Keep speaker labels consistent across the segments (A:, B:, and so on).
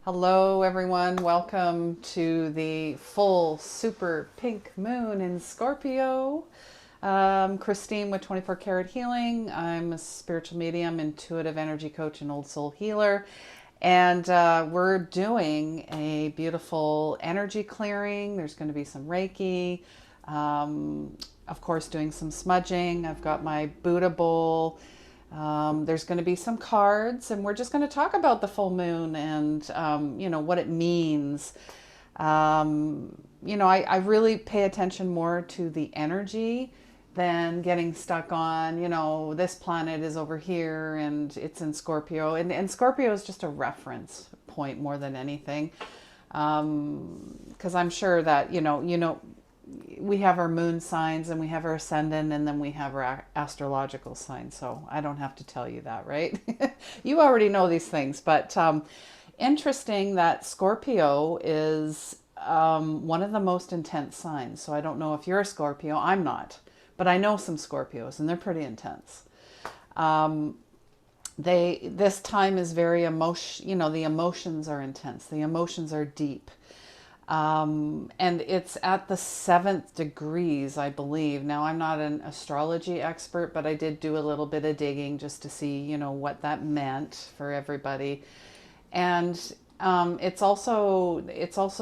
A: Hello everyone, welcome to the full super pink moon in Scorpio. Christine with 24 Karat Healing. I'm a spiritual medium, intuitive energy coach, and old soul healer. And we're doing a beautiful energy clearing. There's going to be some Reiki, of course doing some smudging. I've got my Buddha bowl. There's going to be some cards, and we're just going to talk about the full moon and, what it means. I really pay attention more to the energy than getting stuck on, this planet is over here and it's in Scorpio. And Scorpio is just a reference point more than anything. Because I'm sure that, we have our moon signs and we have our ascendant and then we have our astrological signs. So I don't have to tell you that, right? You already know these things. But interesting that Scorpio is one of the most intense signs. So I don't know if you're a Scorpio. I'm not. But I know some Scorpios and they're pretty intense. This time is very the emotions are intense. The emotions are deep. And it's at the 7th degrees, I believe. Now, I'm not an astrology expert, but I did do a little bit of digging just to see, what that meant for everybody. And it's also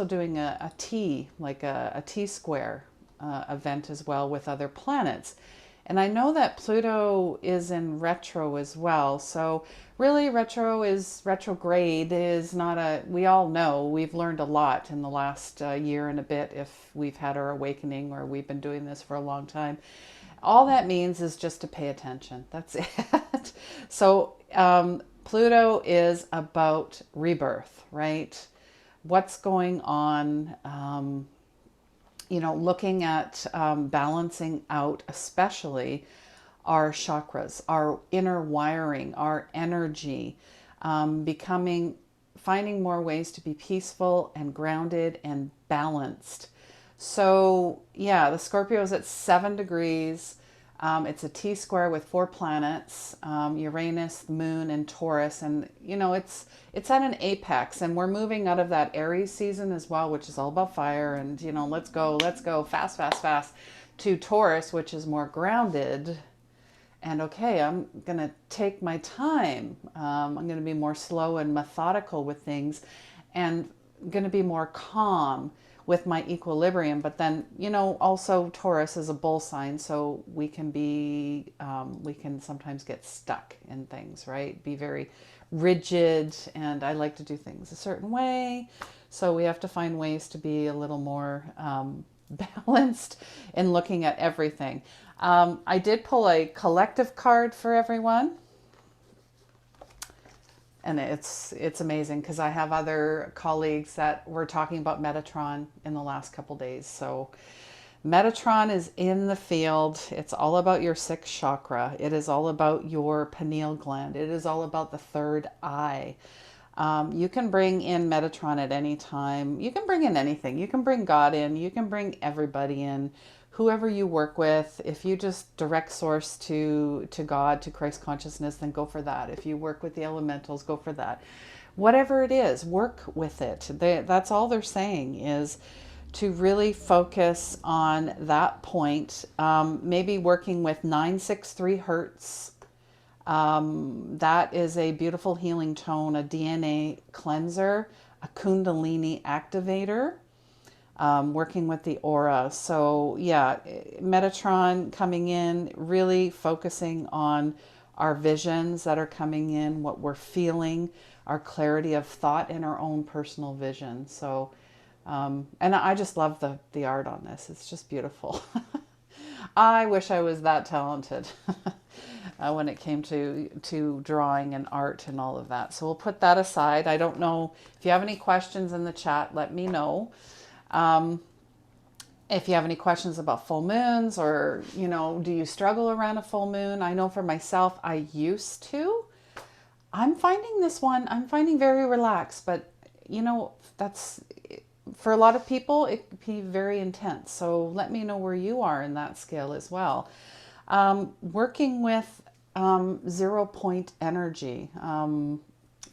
A: doing a T, like a T square event as well with other planets. And I know that Pluto is in retro as well. So really retrograde is not we all know, we've learned a lot in the last year and a bit if we've had our awakening or we've been doing this for a long time. All that means is just to pay attention. That's it. So Pluto is about rebirth, right? What's going on? Looking at balancing out, especially our chakras, our inner wiring, our energy, finding more ways to be peaceful and grounded and balanced. So yeah, the Scorpio is at 7 degrees. It's a T square with 4 planets, Uranus, the moon, and Taurus. And, it's at an apex, and we're moving out of that Aries season as well, which is all about fire and, let's go, fast, fast, fast, to Taurus, which is more grounded. And okay, I'm going to take my time. I'm going to be more slow and methodical with things and going to be more calm with my equilibrium. But then, also Taurus is a bull sign, so we can sometimes get stuck in things, right? Be very rigid, and I like to do things a certain way. So we have to find ways to be a little more balanced in looking at everything. I did pull a collective card for everyone. And it's amazing because I have other colleagues that were talking about Metatron in the last couple days. So Metatron is in the field. It's all about your 6th chakra. It is all about your pineal gland. It is all about the third eye. You can bring in Metatron at any time. You can bring in anything. You can bring God in. You can bring everybody in. Whoever you work with, if you just direct source to God, to Christ consciousness, then go for that. If you work with the elementals, go for that. Whatever it is, work with it. That's all they're saying is to really focus on that point. Maybe working with 963 hertz. That is a beautiful healing tone, a DNA cleanser, a Kundalini activator. Working with the aura. So yeah, Metatron coming in, really focusing on our visions that are coming in, what we're feeling, our clarity of thought, and our own personal vision. So, and I just love the art on this. It's just beautiful. I wish I was that talented when it came to drawing and art and all of that. So we'll put that aside. I don't know if you have any questions in the chat, let me know. If you have any questions about full moons or, do you struggle around a full moon? I know for myself, I used to. I'm finding very relaxed, but, that's, for a lot of people, it could be very intense. So let me know where you are in that scale as well. Working with 0 point energy,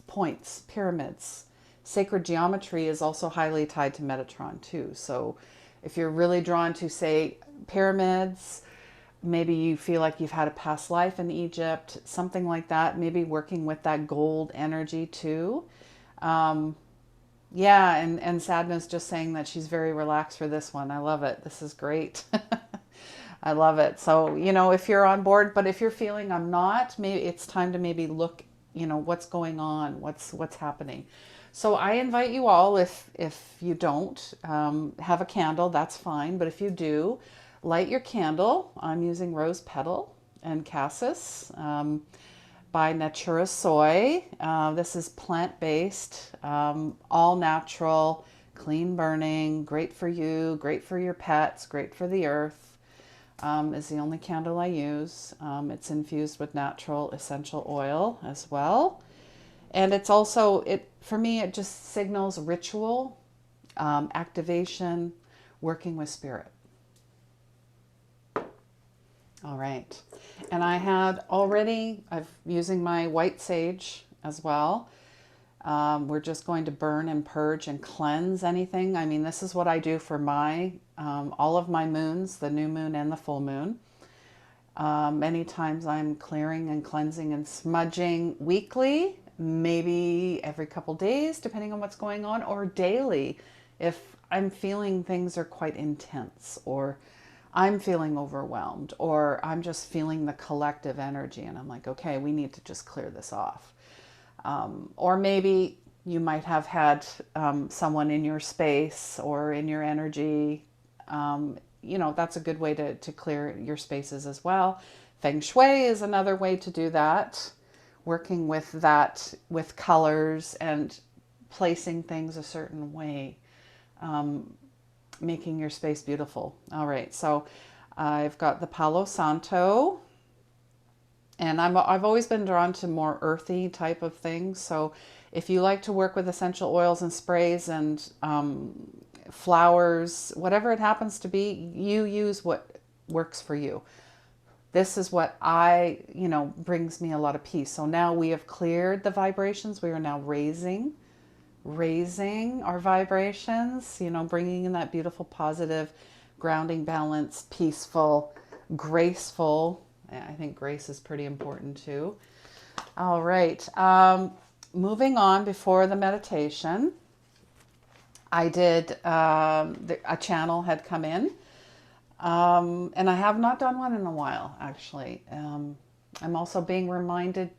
A: points, pyramids, sacred geometry is also highly tied to Metatron too. So if you're really drawn to, say, pyramids, maybe you feel like you've had a past life in Egypt, something like that, maybe working with that gold energy too. Yeah, and Sadness just saying that she's very relaxed for this one. I love it. This is great. I love it. So, if you're on board, but if you're feeling I'm not, maybe it's time to maybe look, what's going on, what's happening. So I invite you all, if you don't have a candle, that's fine. But if you do, light your candle. I'm using rose petal and cassis by Natura Soy. This is plant-based, all natural, clean burning, great for you, great for your pets, great for the earth. Is the only candle I use. It's infused with natural essential oil as well. And it's also, for me, it just signals ritual, activation, working with spirit. All right. And I'm using my white sage as well. We're just going to burn and purge and cleanse anything. I mean, this is what I do for all of my moons, the new moon and the full moon. Many times I'm clearing and cleansing and smudging weekly, maybe every couple days, depending on what's going on, or daily if I'm feeling things are quite intense, or I'm feeling overwhelmed, or I'm just feeling the collective energy and I'm like, okay, we need to just clear this off. Or maybe you might have had someone in your space or in your energy. That's a good way to clear your spaces as well. Feng Shui is another way to do that, working with that, with colors and placing things a certain way, making your space beautiful. All right, so I've got the Palo Santo. And I've always been drawn to more earthy type of things. So if you like to work with essential oils and sprays and flowers, whatever it happens to be, you use what works for you. This is what brings me a lot of peace. So now we have cleared the vibrations. We are now raising our vibrations, bringing in that beautiful, positive, grounding, balanced, peaceful, graceful. I think grace is pretty important too. All right. Moving on, before the meditation, I did, a channel had come in, and I have not done one in a while, actually. I'm also being reminded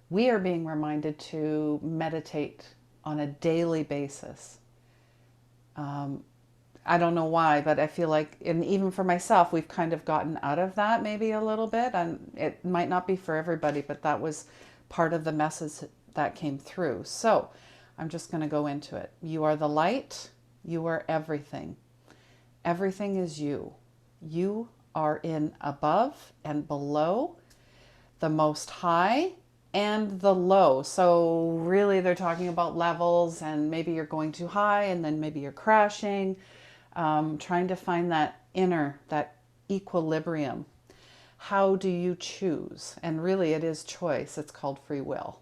A: we are being reminded to meditate on a daily basis. I don't know why, but I feel like, and even for myself, we've kind of gotten out of that maybe a little bit, and it might not be for everybody, but that was part of the message that came through. So I'm just going to go into it. You are the light. You are everything. Everything is you. You are in above and below, the most high and the low. So really they're talking about levels, and maybe you're going too high and then maybe you're crashing. Trying to find that that equilibrium. How do you choose? And really it is choice. It's called free will.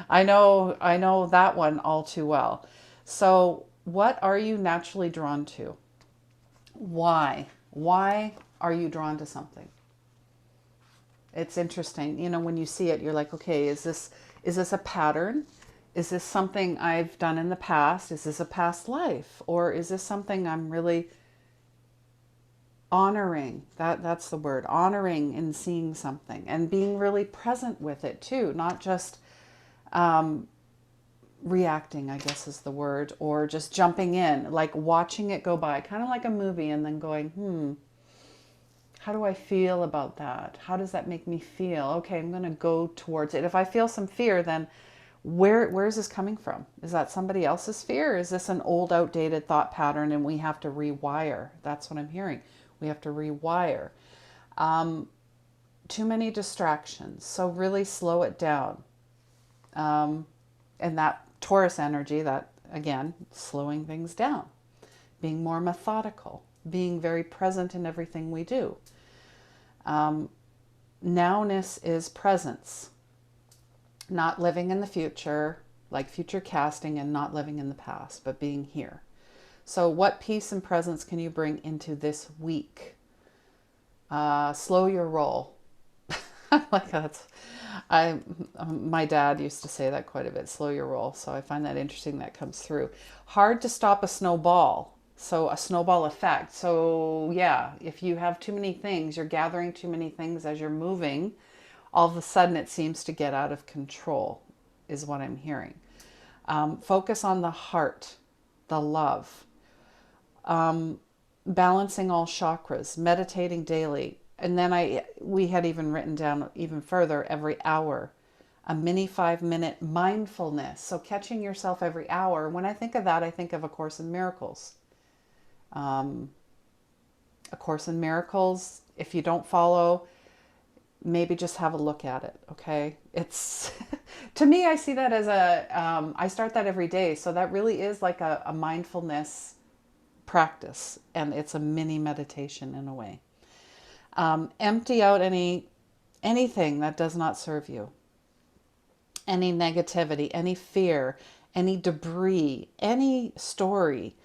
A: I know that one all too well. So what are you naturally drawn to? Why? Why are you drawn to something? It's interesting. When you see it, you're like, okay, is this a pattern? Is this something I've done in the past? Is this a past life? Or is this something I'm really honoring? That's the word, honoring and seeing something and being really present with it too, not just reacting, I guess is the word, or just jumping in, like watching it go by, kind of like a movie, and then going, how do I feel about that? How does that make me feel? Okay, I'm going to go towards it. If I feel some fear, then where is this coming from? Is that somebody else's fear? Is this an old, outdated thought pattern and we have to rewire? That's what I'm hearing. We have to rewire. Too many distractions. So really slow it down. And that Taurus energy, that again, slowing things down, being more methodical, being very present in everything we do. Nowness is presence. Not living in the future, like future casting and not living in the past, but being here. So what peace and presence can you bring into this week? Slow your roll. Like that's, my dad used to say that quite a bit, slow your roll. So I find that interesting that comes through. Hard to stop a snowball. So a snowball effect. So yeah, if you have too many things, you're gathering too many things as you're moving, all of a sudden it seems to get out of control, is what I'm hearing. Focus on the heart, the love, balancing all chakras, meditating daily. And then we had even written down even further, every hour, a mini 5-minute mindfulness. So catching yourself every hour. When I think of that, I think of A Course in Miracles. A Course in Miracles, if you don't follow, maybe just have a look at it, okay? It's, to me, I see that as I start that every day. So that really is like a mindfulness practice, and it's a mini meditation in a way. Empty out anything that does not serve you, any negativity, any fear, any debris, any story,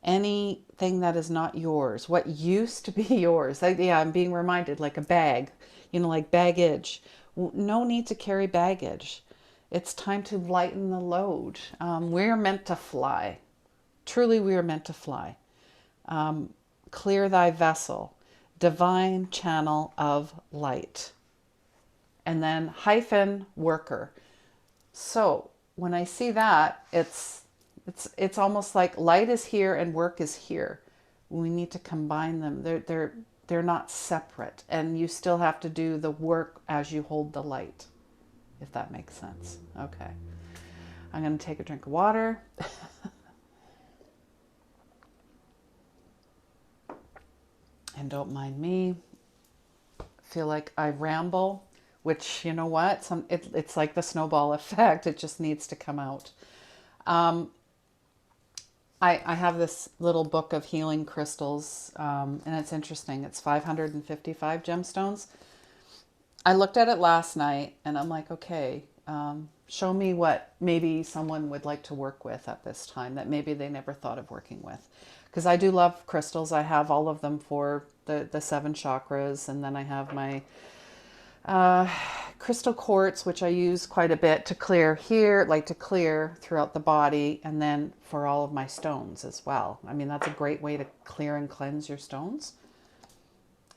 A: anything that is not yours, what used to be yours. Yeah, I'm being reminded, like a bag, like baggage. No need to carry baggage. It's time to lighten the load. We're meant to fly. Truly, we are meant to fly. Clear thy vessel, divine channel of light. And then - worker. So when I see that, it's almost like light is here and work is here. We need to combine them. They're not separate, and you still have to do the work as you hold the light, if that makes sense. Okay. I'm going to take a drink of water. And don't mind me. Feel like I ramble, which, you know what? It's like the snowball effect. It just needs to come out. I have this little book of healing crystals, and it's interesting. It's 555 gemstones. I looked at it last night, and I'm like, okay, show me what maybe someone would like to work with at this time that maybe they never thought of working with. Because I do love crystals. I have all of them for the 7 chakras, and then I have my crystal quartz, which I use quite a bit to clear here, like to clear throughout the body, and then for all of my stones as well. I mean, that's a great way to clear and cleanse your stones.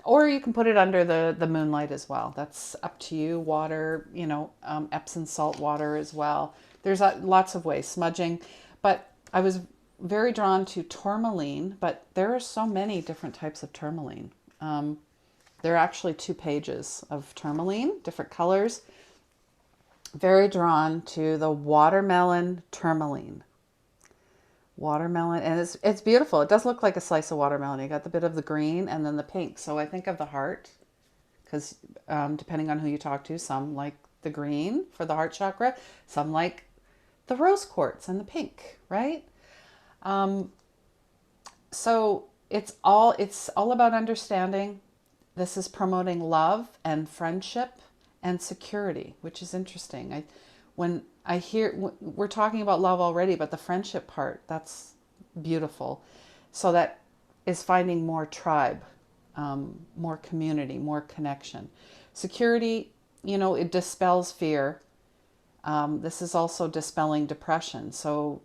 A: Or you can put it under the moonlight as well. That's up to you. Water, Epsom salt water as well. There's lots of ways, smudging. But I was very drawn to tourmaline, but there are so many different types of tourmaline. There are actually 2 pages of tourmaline, different colors. Very drawn to the watermelon tourmaline. Watermelon, and it's beautiful. It does look like a slice of watermelon. You got the bit of the green and then the pink. So I think of the heart, because depending on who you talk to, some like the green for the heart chakra, some like the rose quartz and the pink, right? So it's all about understanding. This is promoting love and friendship and security, which is interesting. When I hear, we're talking about love already, but the friendship part, that's beautiful. So that is finding more tribe, more community, more connection. Security, it dispels fear. This is also dispelling depression. So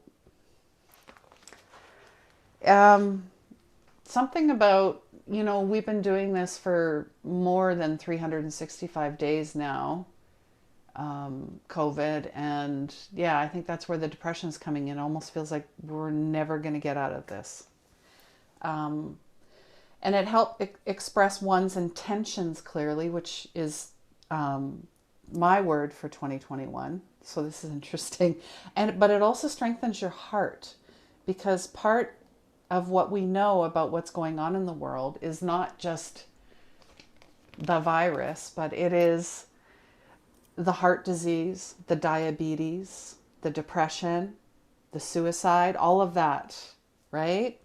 A: something about, we've been doing this for more than 365 days now, COVID. And yeah, I think that's where the depression is coming in. It almost feels like we're never going to get out of this. And it helped express one's intentions clearly, which is my word for 2021. So this is interesting. But it also strengthens your heart, because part of what we know about what's going on in the world is not just the virus, but it is the heart disease, the diabetes, the depression, the suicide, all of that, right?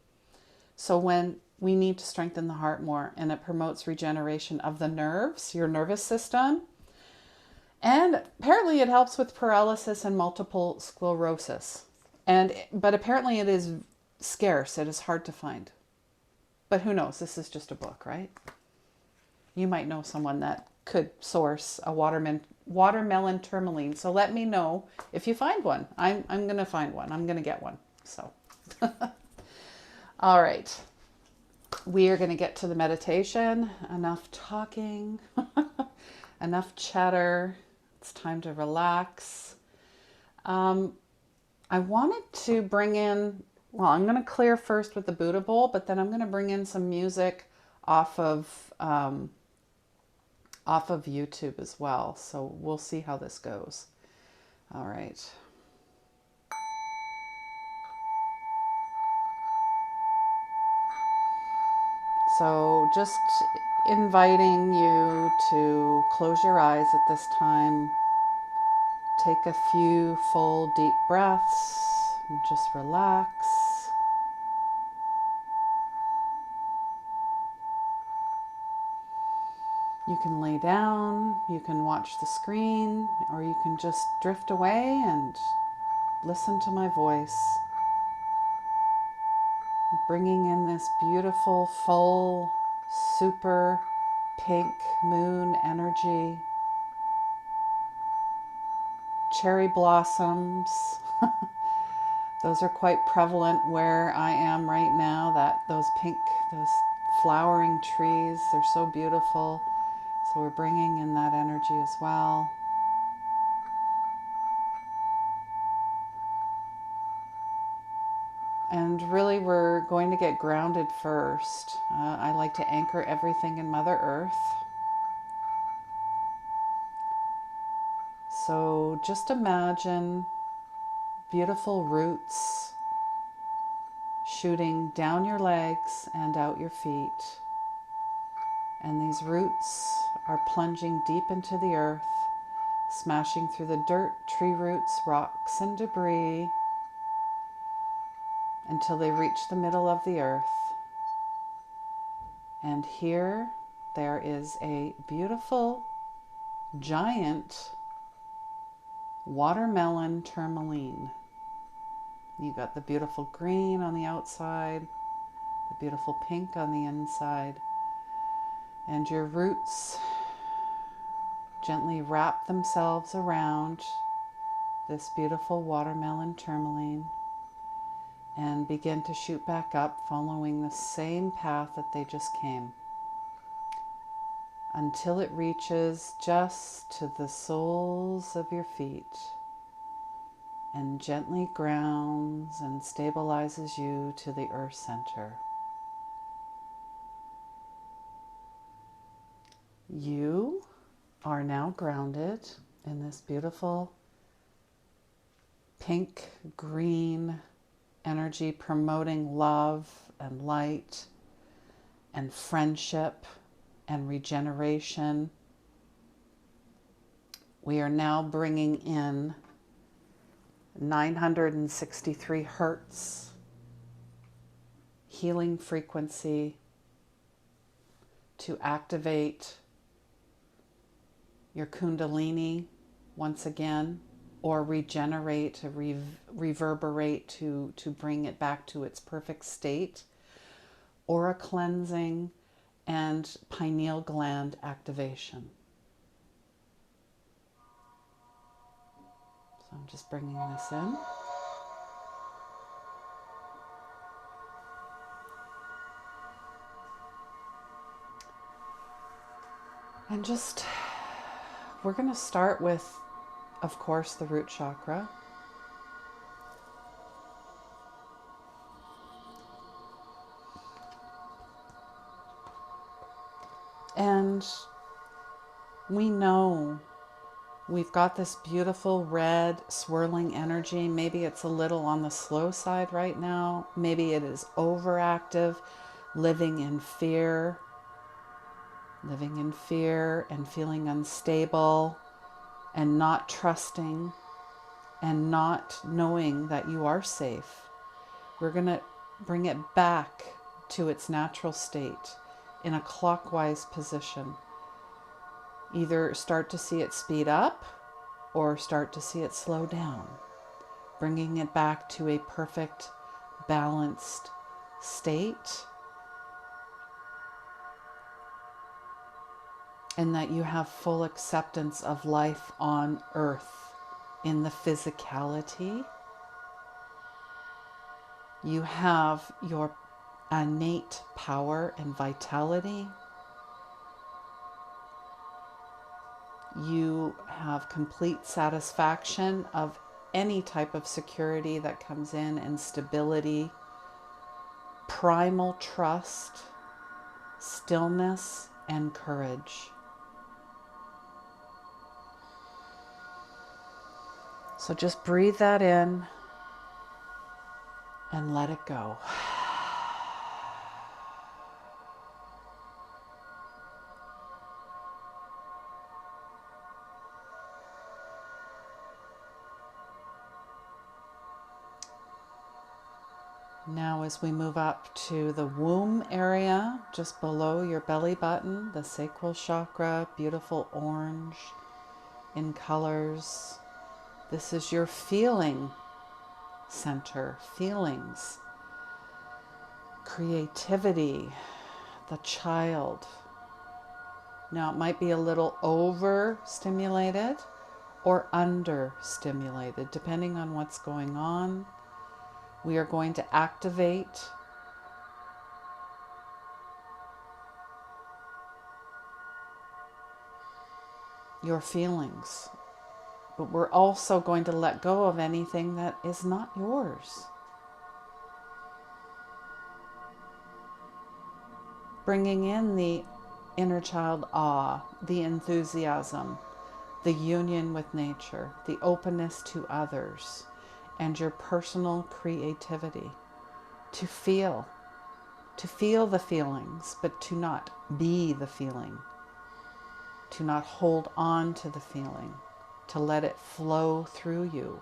A: So when we need to strengthen the heart more, and it promotes regeneration of the nerves, your nervous system, And apparently it helps with paralysis and multiple sclerosis. But apparently it is scarce. It is hard to find. But who knows? This is just a book, right? You might know someone that could source a watermelon tourmaline. So let me know if you find one. I'm going to find one. I'm going to get one. So, all right. We are going to get to the meditation. Enough talking. Enough chatter. It's time to relax. I wanted to bring in, well, I'm going to clear first with the Buddha bowl, but then I'm going to bring in some music off of YouTube as well. So we'll see how this goes. All right. So just inviting you to close your eyes at this time. Take a few full deep breaths and just relax. You can lay down, you can watch the screen, or you can just drift away and listen to my voice. Bringing in this beautiful, full, super pink moon energy. Cherry blossoms. Those are quite prevalent where I am right now. Those flowering trees, they're so beautiful. So we're bringing in that energy as well. And really we're going to get grounded first. I like to anchor everything in Mother Earth. So just imagine beautiful roots shooting down your legs and out your feet. And these roots are plunging deep into the earth, smashing through the dirt, tree roots, rocks, and debris until they reach the middle of the earth. And here there is a beautiful, giant watermelon tourmaline. You got the beautiful green on the outside, the beautiful pink on the inside, and your roots gently wrap themselves around this beautiful watermelon tourmaline and begin to shoot back up, following the same path that they just came, until it reaches just to the soles of your feet and gently grounds and stabilizes you to the earth center. You are now grounded in this beautiful pink green energy, promoting love and light and friendship and regeneration. We are now bringing in 963 hertz healing frequency to activate your kundalini once again, or regenerate, to reverberate, to bring it back to its perfect state, or a cleansing and pineal gland activation. So I'm just bringing this in. And we're going to start with, of course, the root chakra. And we know we've got this beautiful red swirling energy. Maybe it's a little on the slow side right now. Maybe it is overactive, living in fear and feeling unstable and not trusting and not knowing that you are safe. We're going to bring it back to its natural state in a clockwise position. Either start to see it speed up or start to see it slow down, bringing it back to a perfect, balanced state, and that you have full acceptance of life on earth in the physicality. You have your innate power and vitality. You have complete satisfaction of any type of security that comes in, and stability, primal trust, stillness, and courage. So just breathe that in and let it go. Now as we move up to the womb area, just below your belly button, the Sacral Chakra, beautiful orange in colors. This is your feeling center, feelings, creativity, the child. Now it might be a little overstimulated or understimulated, depending on what's going on. We are going to activate your feelings, but we're also going to let go of anything that is not yours. Bringing in the inner child awe, the enthusiasm, the union with nature, the openness to others, and your personal creativity to feel the feelings, but to not be the feeling, to not hold on to the feeling, to let it flow through you.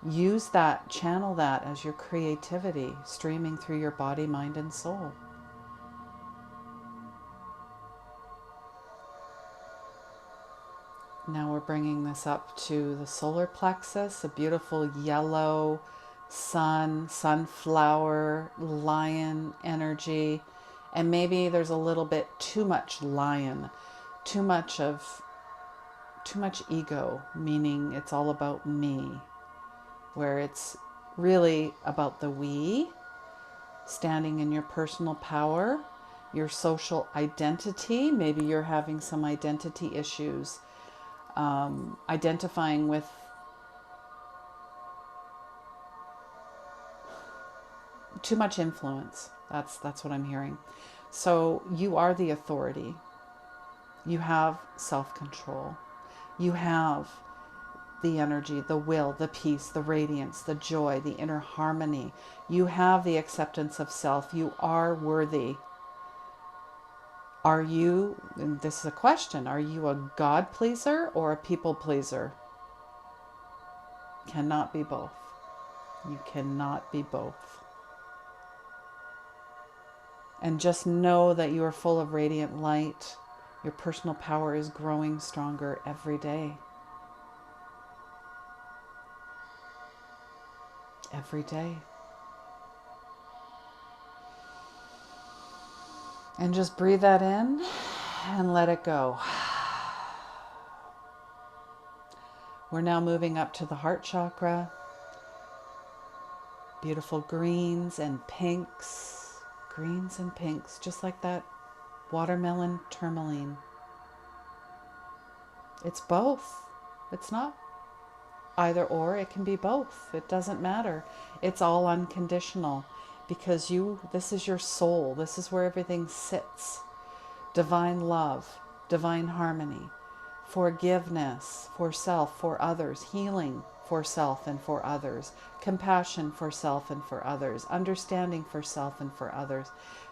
A: Use that, channel that as your creativity streaming through your body, mind, and soul. Now we're bringing this up to the solar plexus, a beautiful yellow sun, sunflower, lion energy. And maybe there's a little bit too much lion, too much ego, meaning it's all about me, where it's really about the we, standing in your personal power, your social identity. Maybe you're having some identity issues. Identifying with too much influence. That's what I'm hearing. So you are the authority. You have self-control. You have the energy, the will, the peace, the radiance, the joy, the inner harmony. You have the acceptance of self. You are worthy. Are you, and this is a question, are you a God pleaser or a people pleaser? Cannot be both. You cannot be both. And just know that you are full of radiant light. Your personal power is growing stronger every day. Every day. And just breathe that in and let it go. We're now moving up to the heart chakra. Beautiful greens and pinks. Greens and pinks, just like that watermelon tourmaline. It's both. It's not either or, it can be both. It doesn't matter. It's all unconditional. Because this is your soul. This is where everything sits. Divine love, divine harmony, forgiveness for self, for others, healing for self and for others, compassion for self and for others, understanding for self and for others,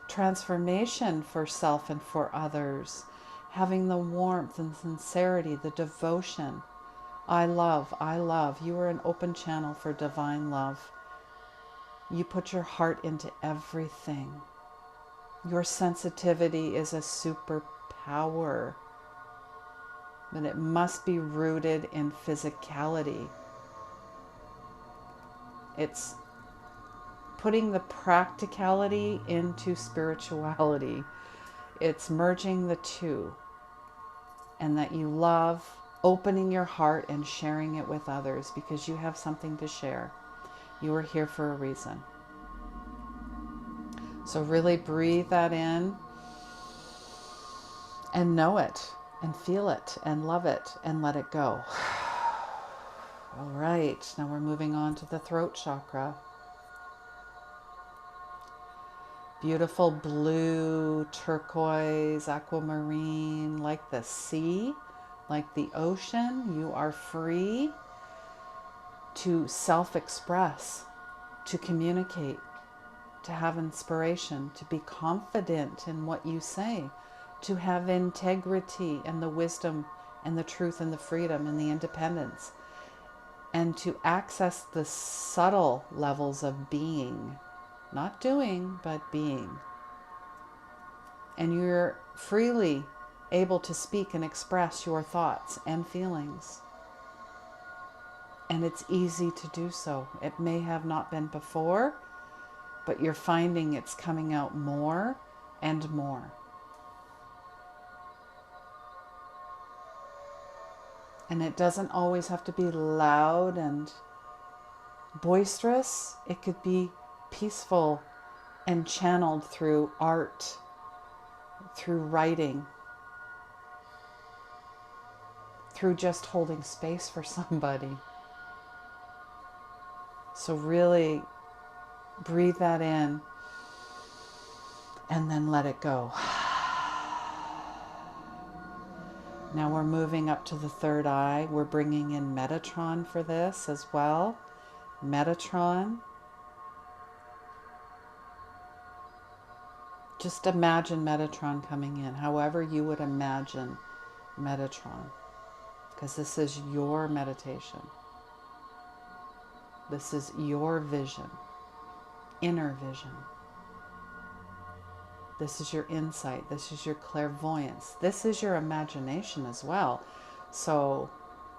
A: transformation for self and for others, having the warmth and sincerity, the devotion. I love. You are an open channel for divine love. You put your heart into everything. Your sensitivity is a superpower. but it must be rooted in physicality. It's putting the practicality into spirituality. It's merging the two, and that you love opening your heart and sharing it with others because you have something to share. You are here for a reason. So really breathe that in and know it and feel it and love it and let it go. All right, now we're moving on to the throat chakra. Beautiful blue, turquoise, aquamarine, like the sea, like the ocean. You are free to self-express, to communicate, to have inspiration, to be confident in what you say, to have integrity and the wisdom and the truth and the freedom and the independence, and to access the subtle levels of being. Not doing, but being. And you're freely able to speak and express your thoughts and feelings. And it's easy to do so. It may have not been before, but you're finding it's coming out more and more. And it doesn't always have to be loud and boisterous. It could be peaceful and channeled through art, through writing, through just holding space for somebody. So really breathe that in and then let it go. Now we're moving up to the third eye. We're bringing in Metatron for this as well. Metatron. Just imagine Metatron coming in, however you would imagine Metatron, because this is your meditation. This is your vision, inner vision. This is your insight. This is your clairvoyance. This is your imagination as well. So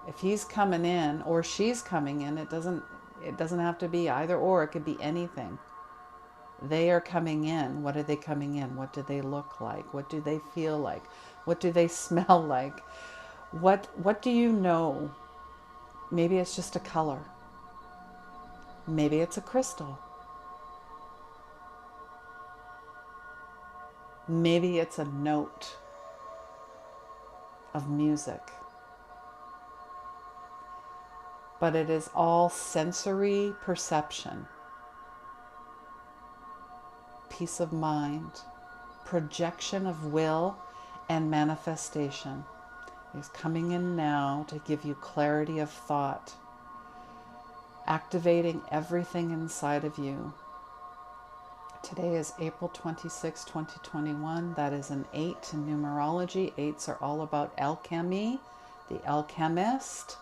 A: if he's coming in or she's coming in, it doesn't have to be either or. It could be anything. They are coming in. What are they coming in? What do they look like? What do they feel like? What do they smell like? What do you know? Maybe it's just a color. Maybe it's a crystal. Maybe it's a note of music. But it is all sensory perception. Peace of mind, projection of will, and manifestation is coming in now to give you clarity of thought, activating everything inside of you. Today is April 26, 2021. That is an 8 in numerology. 8s are all about alchemy, the alchemist,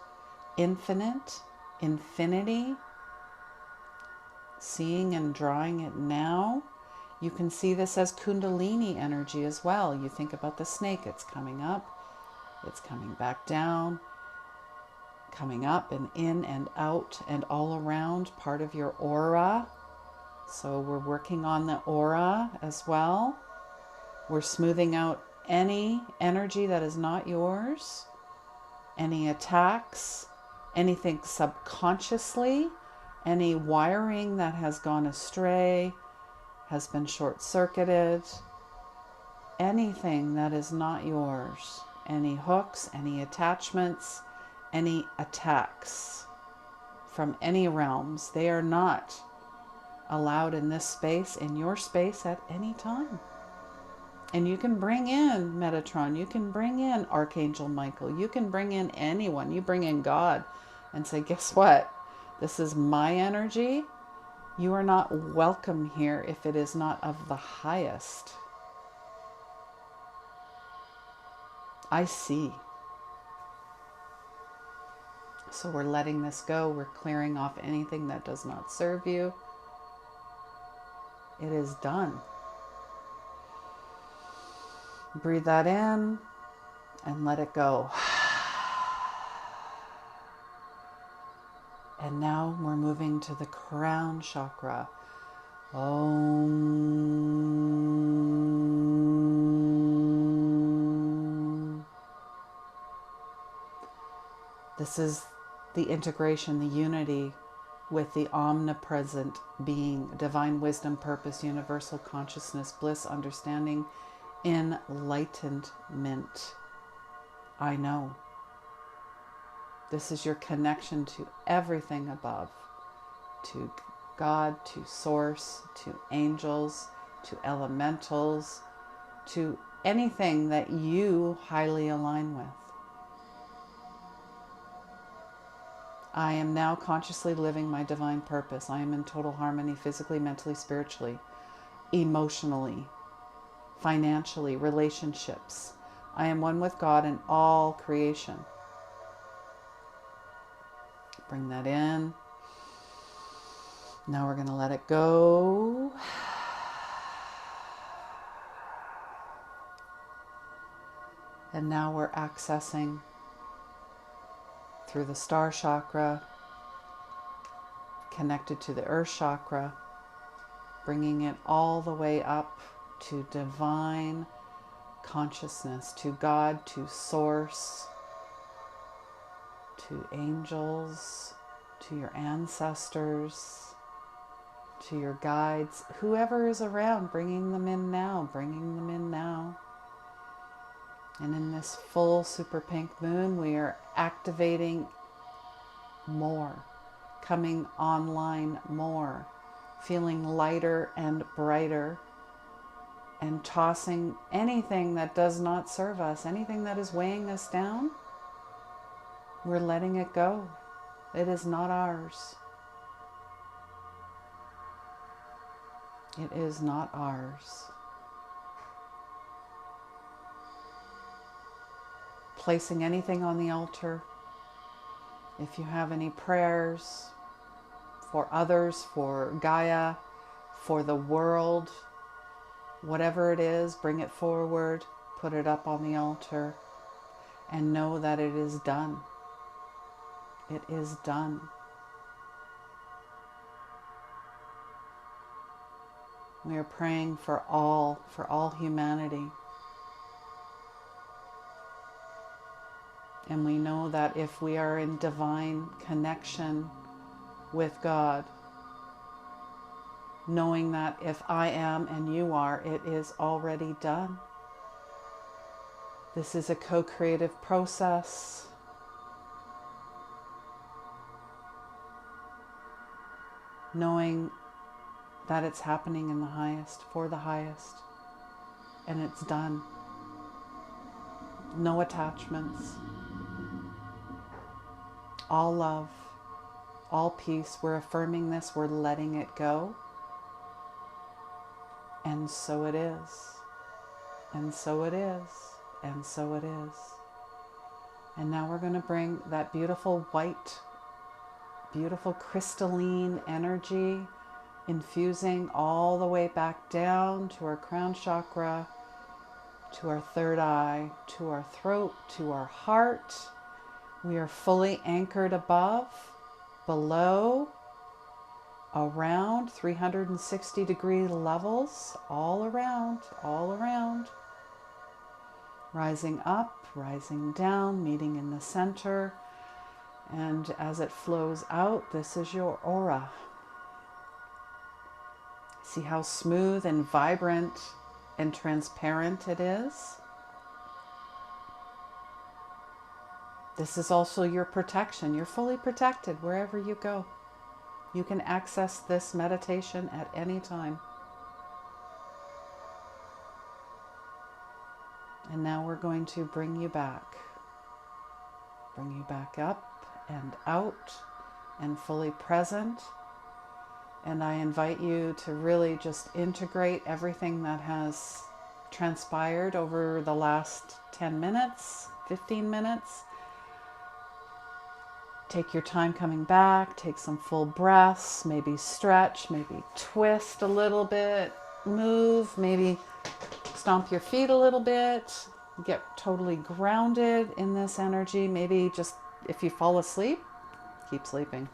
A: infinite, infinity, seeing and drawing it now. You can see this as Kundalini energy as well. You think about the snake. It's coming up. It's coming back down. Coming up and in and out and all around. Part of your aura. So we're working on the aura as well. We're smoothing out any energy that is not yours. Any attacks. Anything subconsciously. Any wiring that has gone astray. Has been short-circuited, anything that is not yours, any hooks, any attachments, any attacks from any realms, they are not allowed in this space, in your space at any time. And you can bring in Metatron, you can bring in Archangel Michael, you can bring in anyone, you bring in God and say, guess what? This is my energy. You are not welcome here if it is not of the highest. I see. So we're letting this go. We're clearing off anything that does not serve you. It is done. Breathe that in and let it go. And now we're moving to the crown chakra. Om. This is the integration, the unity with the omnipresent being, divine wisdom, purpose, universal consciousness, bliss, understanding, enlightenment. I know. This is your connection to everything above, to God, to source, to angels, to elementals, to anything that you highly align with. I am now consciously living my divine purpose. I am in total harmony physically, mentally, spiritually, emotionally, financially, relationships. I am one with God and all creation. Bring that in. Now we're going to let it go. And now we're accessing through the star chakra, connected to the earth chakra, bringing it all the way up to divine consciousness, to God, to source, to angels, to your ancestors, to your guides, whoever is around, bringing them in now, bringing them in now. And in this full super pink moon, we are activating more, coming online more, feeling lighter and brighter, and tossing anything that does not serve us, anything that is weighing us down. We're letting it go. It is not ours. It is not ours. Placing anything on the altar. If you have any prayers for others, for Gaia, for the world, whatever it is, bring it forward, put it up on the altar, and know that it is done. It is done. We are praying for all humanity. And we know that if we are in divine connection with God, knowing that if I am and you are, it is already done. This is a co-creative process. Knowing that it's happening in the highest, for the highest, and it's done. No attachments. All love, all peace. We're affirming this, we're letting it go. And so it is. And so it is. And so it is. And now we're going to bring that beautiful white, beautiful crystalline energy, infusing all the way back down to our crown chakra, to our third eye, to our throat, to our heart. We are fully anchored above, below, around 360-degree levels, all around. Rising up, rising down, meeting in the center. And as it flows out, this is your aura. See how smooth and vibrant and transparent it is? This is also your protection. You're fully protected wherever you go. You can access this meditation at any time. And now we're going to bring you back up and out and fully present. And I invite you to really just integrate everything that has transpired over the last 10 minutes, 15 minutes. Take your time coming back, take some full breaths, maybe stretch, maybe twist a little bit, move, maybe stomp your feet a little bit, get totally grounded in this energy. Maybe just if you fall asleep, keep sleeping.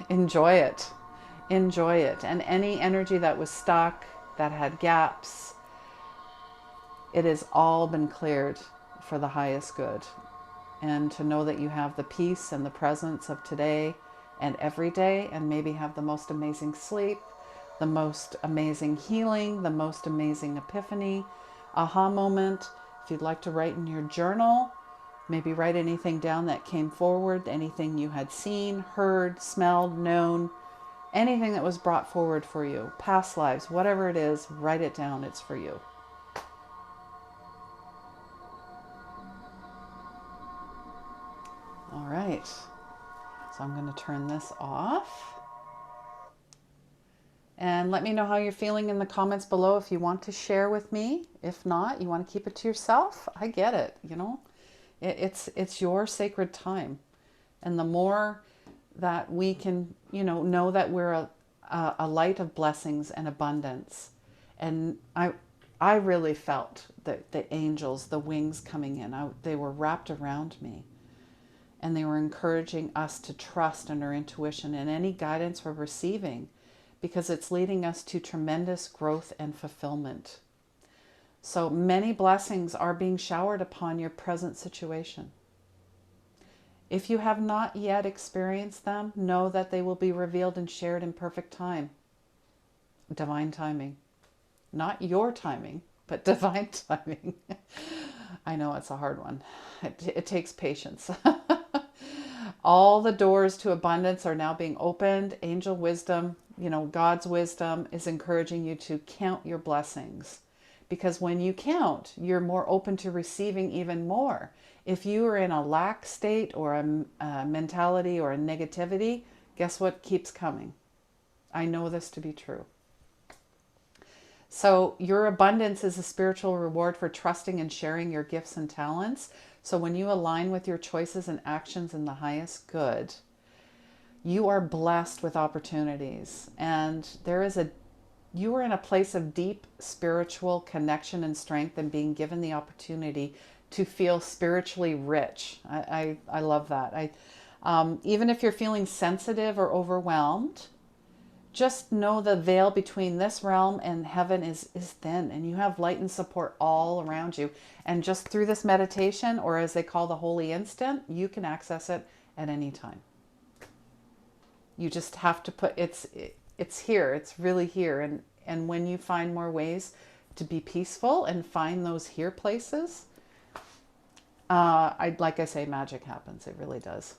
A: Enjoy it. Enjoy it. And any energy that was stuck, that had gaps, it has all been cleared for the highest good. And to know that you have the peace and the presence of today and every day, and maybe have the most amazing sleep, the most amazing healing, the most amazing epiphany, aha moment. If you'd like to write in your journal, maybe write anything down that came forward, anything you had seen, heard, smelled, known, anything that was brought forward for you, past lives, whatever it is, write it down. It's for you. All right. So I'm going to turn this off. And let me know how you're feeling in the comments below if you want to share with me. If not, you want to keep it to yourself. I get it, you know. It's your sacred time. And the more that we can, you know that we're a light of blessings and abundance. And I really felt the angels, the wings coming in. They were wrapped around me. And they were encouraging us to trust in our intuition and any guidance we're receiving, because it's leading us to tremendous growth and fulfillment. So many blessings are being showered upon your present situation. If you have not yet experienced them, know that they will be revealed and shared in perfect time. Divine timing. Not your timing, but divine timing. I know it's a hard one. It takes patience. All the doors to abundance are now being opened. Angel wisdom, God's wisdom is encouraging you to count your blessings. Because when you count, you're more open to receiving even more. If you are in a lack state or a mentality or a negativity, guess what keeps coming? I know this to be true. So your abundance is a spiritual reward for trusting and sharing your gifts and talents. So when you align with your choices and actions in the highest good, you are blessed with opportunities. And you are in a place of deep spiritual connection and strength, and being given the opportunity to feel spiritually rich. I love that. Even if you're feeling sensitive or overwhelmed, just know the veil between this realm and heaven is thin, and you have light and support all around you. And just through this meditation, or as they call the holy instant, you can access it at any time. You just have to put it's here. It's really here. And when you find more ways to be peaceful and find those here places, like I say, magic happens. It really does.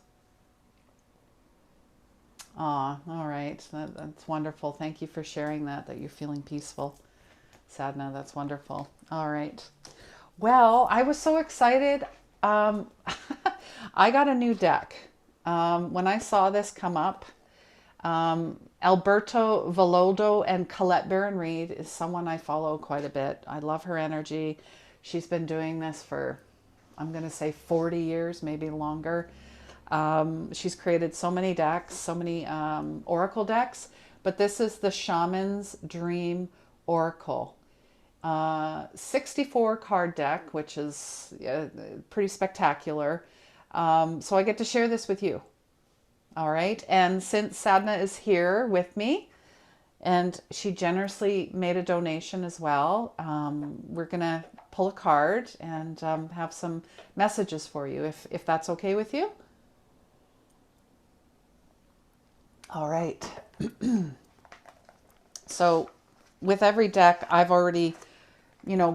A: All right. That's wonderful. Thank you for sharing that you're feeling peaceful. Sadhna, that's wonderful. All right. Well, I was so excited. I got a new deck. When I saw this come up, Alberto Villoldo and Colette Baron-Reed is someone I follow quite a bit. I love her energy. She's been doing this for, I'm going to say 40 years, maybe longer. She's created so many decks, so many oracle decks, but this is the Shaman's Dream Oracle. 64 card deck, which is pretty spectacular. So I get to share this with you. All right. And since Sadhna is here with me, and she generously made a donation as well, we're going to pull a card and have some messages for you, if that's okay with you. All right. So with every deck, I've already,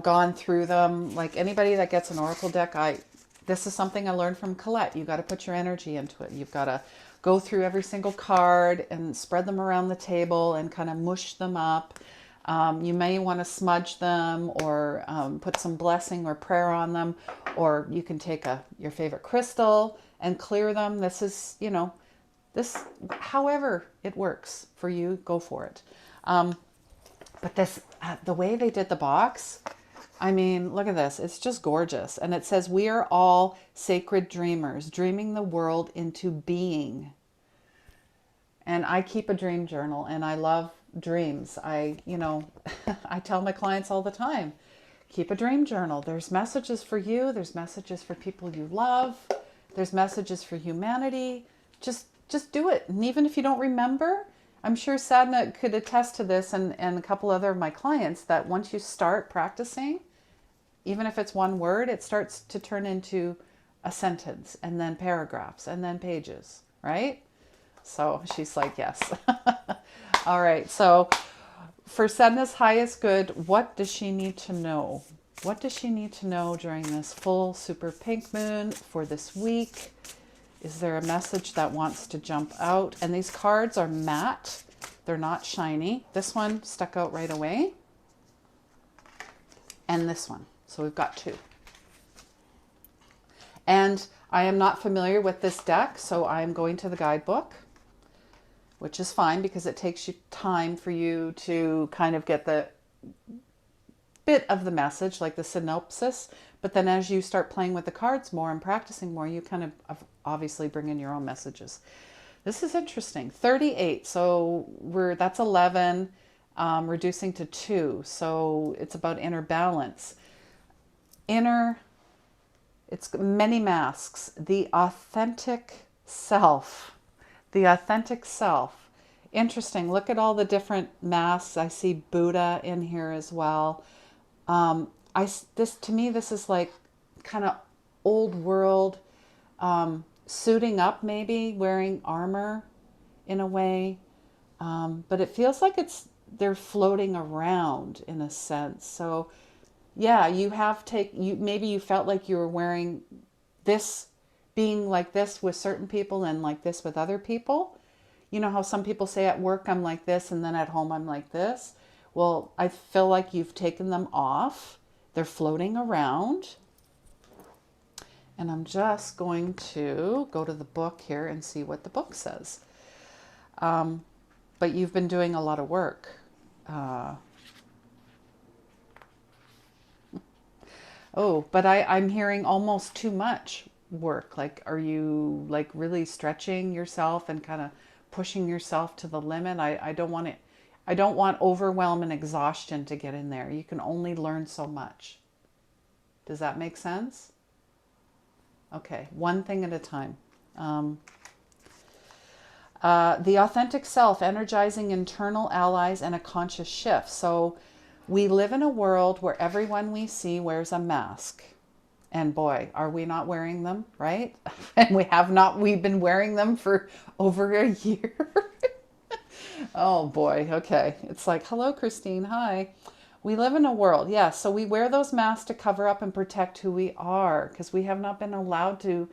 A: gone through them. Like anybody that gets an oracle deck, this is something I learned from Colette. You got to put your energy into it. You've got to go through every single card and spread them around the table and kind of mush them up. You may want to smudge them or put some blessing or prayer on them, or you can take your favorite crystal and clear them. This is, this, however it works for you, go for it. But this, the way they did the box, I mean, look at this. It's just gorgeous. And it says, we are all sacred dreamers, dreaming the world into being. And I keep a dream journal, and I love dreams. I tell my clients all the time, keep a dream journal. There's messages for you. There's messages for people you love. There's messages for humanity. Just just do it. And even if you don't remember, I'm sure Sadhna could attest to this, and a couple other of my clients, that once you start practicing, even if it's one word, it starts to turn into a sentence, and then paragraphs, and then pages, right? So she's like, yes. All right. So for Sadhna's highest good, what does she need to know? What does she need to know during this full super pink moon for this week? Is there a message that wants to jump out? And these cards are matte. They're not shiny. This one stuck out right away. And this one. So we've got two. And I am not familiar with this deck, so I'm going to the guidebook, which is fine because it takes you time for you to kind of get the bit of the message, like the synopsis. But then as you start playing with the cards more and practicing more, you kind of obviously bring in your own messages. This is interesting. 38. So that's 11, reducing to 2. So it's about inner balance. It's many masks. The authentic self. The authentic self. Interesting. Look at all the different masks. I see Buddha in here as well. To me, this is like kind of old world, suiting up, maybe wearing armor in a way. But it feels like they're floating around in a sense. So yeah, maybe you felt like you were wearing this, being like this with certain people and like this with other people. You know how some people say at work I'm like this and then at home I'm like this? Well, I feel like you've taken them off. They're floating around. And I'm just going to go to the book here and see what the book says. But you've been doing a lot of work. But I'm hearing almost too much work. Like, are you like really stretching yourself and kind of pushing yourself to the limit? I don't want it. I don't want overwhelm and exhaustion to get in there. You can only learn so much. Does that make sense? Okay, one thing at a time. The authentic self, energizing internal allies and a conscious shift. So we live in a world where everyone we see wears a mask. And boy, are we not wearing them, right? And we've been wearing them for over a year. Oh boy, okay. It's like, hello, Christine, hi. We live in a world, yeah, so we wear those masks to cover up and protect who we are because we have not been allowed to,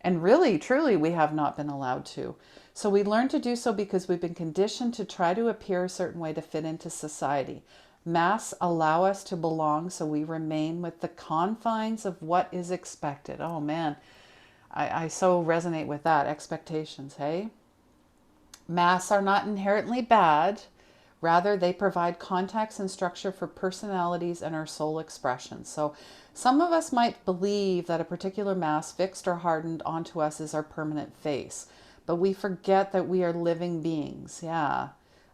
A: and really, truly, we have not been allowed to. So we learn to do so because we've been conditioned to try to appear a certain way to fit into society. Masks allow us to belong, so we remain with the confines of what is expected. Oh man, I so resonate with that. Expectations, hey? Masks are not inherently bad. Rather, they provide context and structure for personalities and our soul expression. So some of us might believe that a particular mask fixed or hardened onto us is our permanent face, but we forget that we are living beings. Yeah,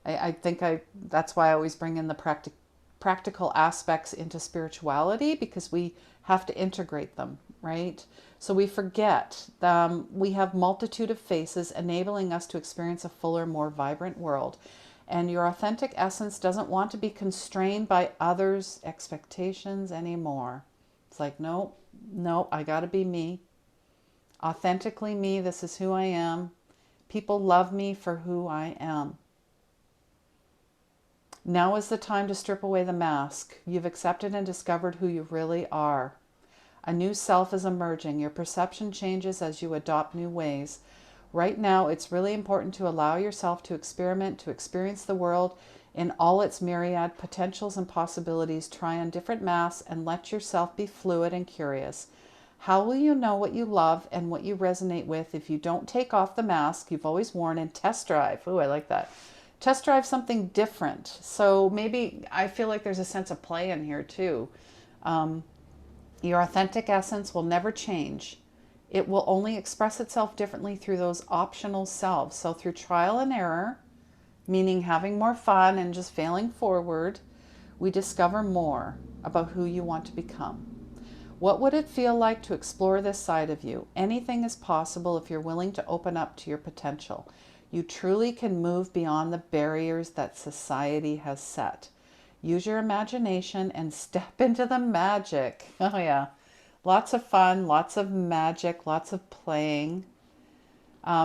A: I think that's why I always bring in the practical aspects into spirituality, because we have to integrate them, right? So we forget we have multitude of faces enabling us to experience a fuller, more vibrant world. And your authentic essence doesn't want to be constrained by others' expectations anymore. It's like, no, I gotta be me. Authentically me, this is who I am. People love me for who I am. Now is the time to strip away the mask. You've accepted and discovered who you really are. A new self is emerging. Your perception changes as you adopt new ways. Right now, it's really important to allow yourself to experiment, to experience the world in all its myriad potentials and possibilities. Try on different masks and let yourself be fluid and curious. How will you know what you love and what you resonate with if you don't take off the mask you've always worn and test drive? Ooh, I like that. Test drive something different. So maybe I feel like there's a sense of play in here too. Your authentic essence will never change. It will only express itself differently through those optional selves. So through trial and error, meaning having more fun and just failing forward, we discover more about who you want to become. What would it feel like to explore this side of you? Anything is possible if you're willing to open up to your potential. You truly can move beyond the barriers that society has set. Use your imagination and step into the magic. Oh, yeah. Lots of fun, lots of magic, lots of playing.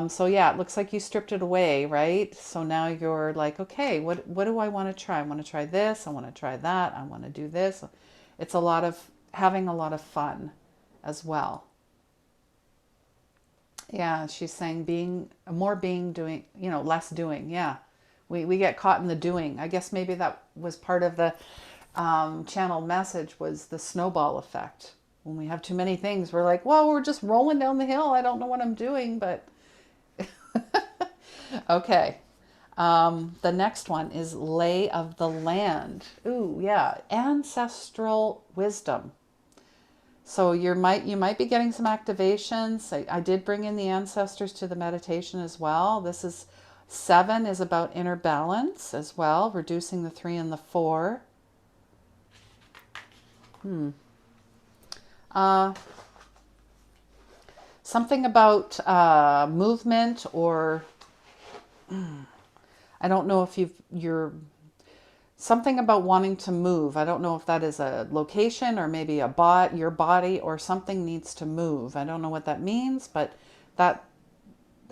A: So yeah, it looks like you stripped it away, right? So now you're like, okay, what do I want to try? I want to try this. I want to try that. I want to do this. It's a lot of having a lot of fun as well. Yeah, she's saying being doing, less doing. Yeah, we get caught in the doing. I guess maybe that was part of the channeled message, was the snowball effect. When we have too many things, we're like, well, we're just rolling down the hill. I don't know what I'm doing, but okay. The next one is lay of the land. Ooh, yeah, ancestral wisdom. So you might be getting some activations. I did bring in the ancestors to the meditation as well. This is 7 is about inner balance as well, reducing the 3 and the 4. Something about movement, or I don't know if you're something about wanting to move. I don't know if that is a location or maybe your body or something needs to move. I don't know what that means, but that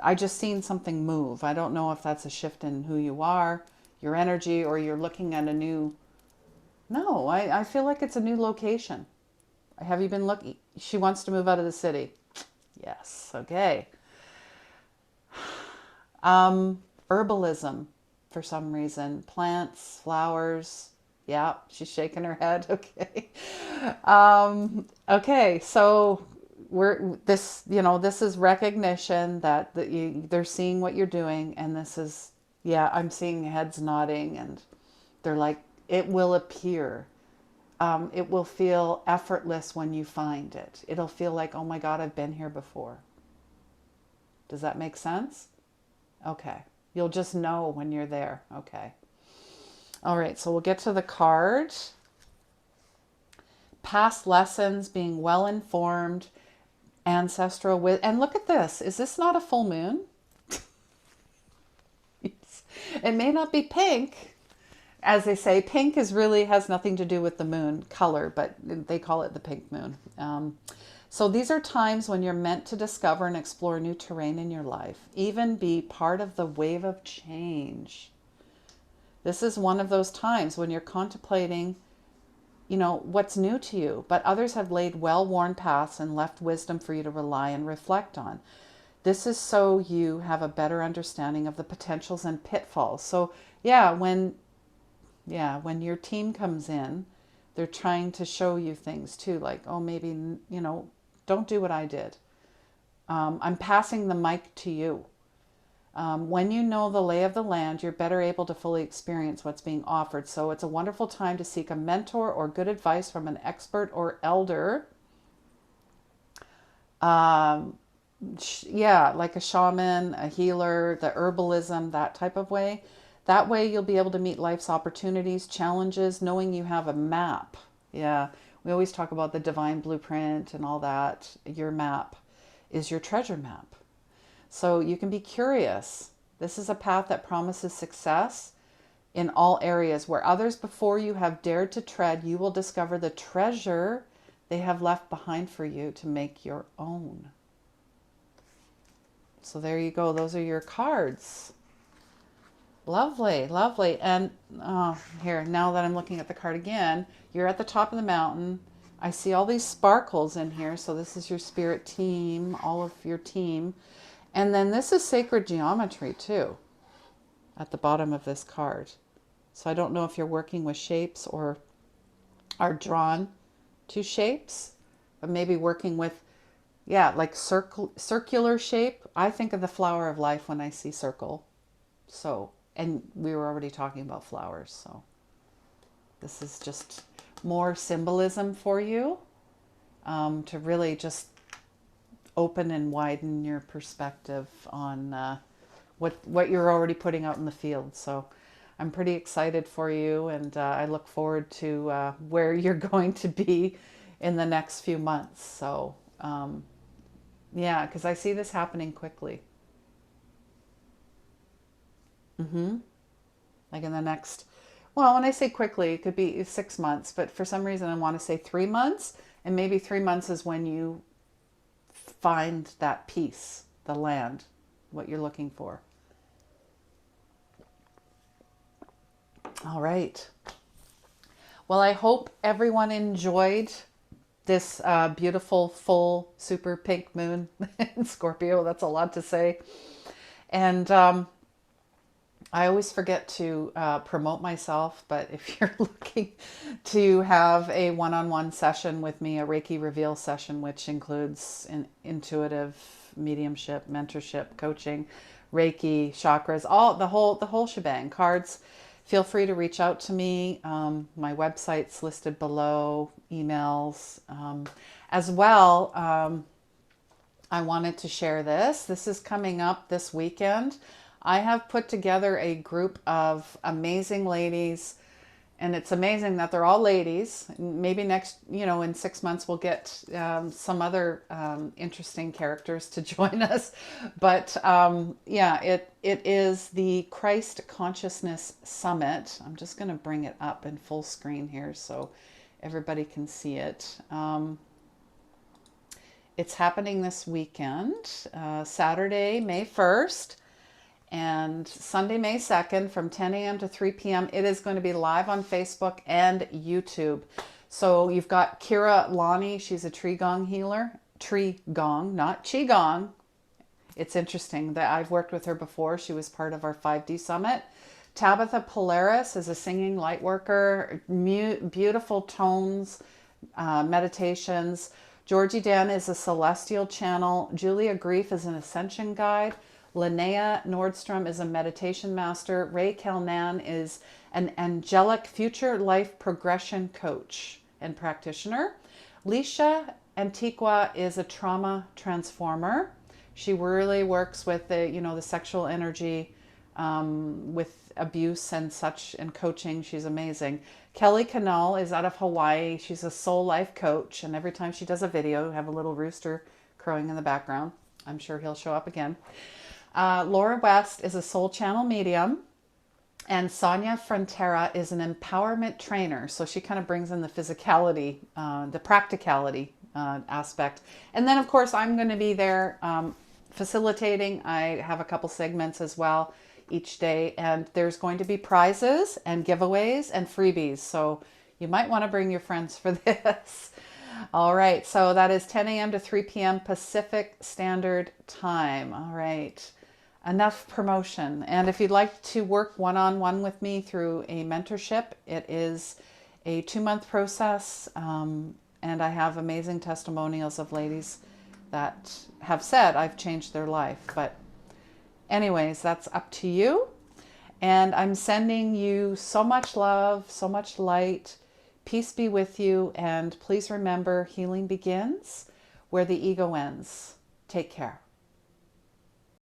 A: I just seen something move. I don't know if that's a shift in who you are, your energy, or you're looking at a new. No, I feel like it's a new location. Have you been looking? She wants to move out of the city. Yes. Okay. Herbalism, for some reason. Plants, flowers. Yeah, she's shaking her head. Okay. Okay. So this is recognition that they're seeing what you're doing, and this is, yeah, I'm seeing heads nodding, and they're like, it will appear. It will feel effortless when you find it. It'll feel like, oh my God, I've been here before. Does that make sense? Okay. You'll just know when you're there. Okay. All right. So we'll get to the card. Past lessons, being well informed, ancestral wisdom. And look at this. Is this not a full moon? It may not be pink. As they say, pink really has nothing to do with the moon color, but they call it the pink moon. So these are times when you're meant to discover and explore new terrain in your life, even be part of the wave of change. This is one of those times when you're contemplating, what's new to you, but others have laid well-worn paths and left wisdom for you to rely and reflect on. This is so you have a better understanding of the potentials and pitfalls. So yeah, when your team comes in, they're trying to show you things too, like, oh, maybe, don't do what I did. I'm passing the mic to you. When you know the lay of the land, you're better able to fully experience what's being offered. So it's a wonderful time to seek a mentor or good advice from an expert or elder. Like a shaman, a healer, the herbalism, that type of way. That way you'll be able to meet life's opportunities, challenges, knowing you have a map. Yeah, we always talk about the divine blueprint and all that. Your map is your treasure map. So you can be curious. This is a path that promises success in all areas. Where others before you have dared to tread, you will discover the treasure they have left behind for you to make your own. So there you go. Those are your cards. Lovely, lovely. And here, now that I'm looking at the card again, you're at the top of the mountain. I see all these sparkles in here. So this is your spirit team, all of your team. And then this is sacred geometry too, at the bottom of this card. So I don't know if you're working with shapes or are drawn to shapes, but maybe working with, like circular shape. I think of the flower of life when I see circle. So, and we were already talking about flowers. So this is just more symbolism for you, to really just open and widen your perspective on what you're already putting out in the field. So I'm pretty excited for you, and I look forward to where you're going to be in the next few months. So yeah, because I see this happening quickly. Like in the next, well, when I say quickly, it could be 6 months, but for some reason I want to say 3 months, and maybe 3 months is when you find that peace, the land, what you're looking for. All right. Well, I hope everyone enjoyed this beautiful full super pink moon in Scorpio. That's a lot to say. And I always forget to promote myself, but if you're looking to have a one-on-one session with me, a Reiki reveal session, which includes intuitive mediumship, mentorship, coaching, Reiki, chakras, all the whole shebang, cards, feel free to reach out to me. My website's listed below, emails. As well, I wanted to share this. This is coming up this weekend. I have put together a group of amazing ladies, and it's amazing that they're all ladies. Maybe next, in 6 months, we'll get some other interesting characters to join us. But yeah, it is the Christ Consciousness Summit. I'm just going to bring it up in full screen here so everybody can see it. It's happening this weekend, Saturday, May 1st. And Sunday, May 2nd from 10 a.m. to 3 p.m. It is going to be live on Facebook and YouTube. So you've got Kira Lonnie. She's a Qigong healer. Qigong, not Qigong. It's interesting that I've worked with her before. She was part of our 5D Summit. Tabitha Polaris is a singing light worker. Beautiful tones, meditations. Georgie Dan is a celestial channel. Julia Grief is an ascension guide. Linnea Nordstrom is a meditation master. Ray Kelnan is an angelic future life progression coach and practitioner. Leisha Antiqua is a trauma transformer. She really works with the sexual energy, with abuse and such, and coaching. She's amazing. Kelly Canal is out of Hawaii. She's a soul life coach, and every time she does a video, have a little rooster crowing in the background. I'm sure he'll show up again. Laura West is a soul channel medium, and Sonia Frontera is an empowerment trainer. So she kind of brings in the physicality, the practicality aspect. And then, of course, I'm going to be there facilitating. I have a couple segments as well each day, and there's going to be prizes and giveaways and freebies. So you might want to bring your friends for this. All right, so that is 10 a.m. to 3 p.m. Pacific Standard Time. All right. Enough promotion. And if you'd like to work one-on-one with me through a mentorship, it is a 2-month process. And I have amazing testimonials of ladies that have said I've changed their life. But anyways, that's up to you. And I'm sending you so much love, so much light. Peace be with you. And please remember, healing begins where the ego ends. Take care.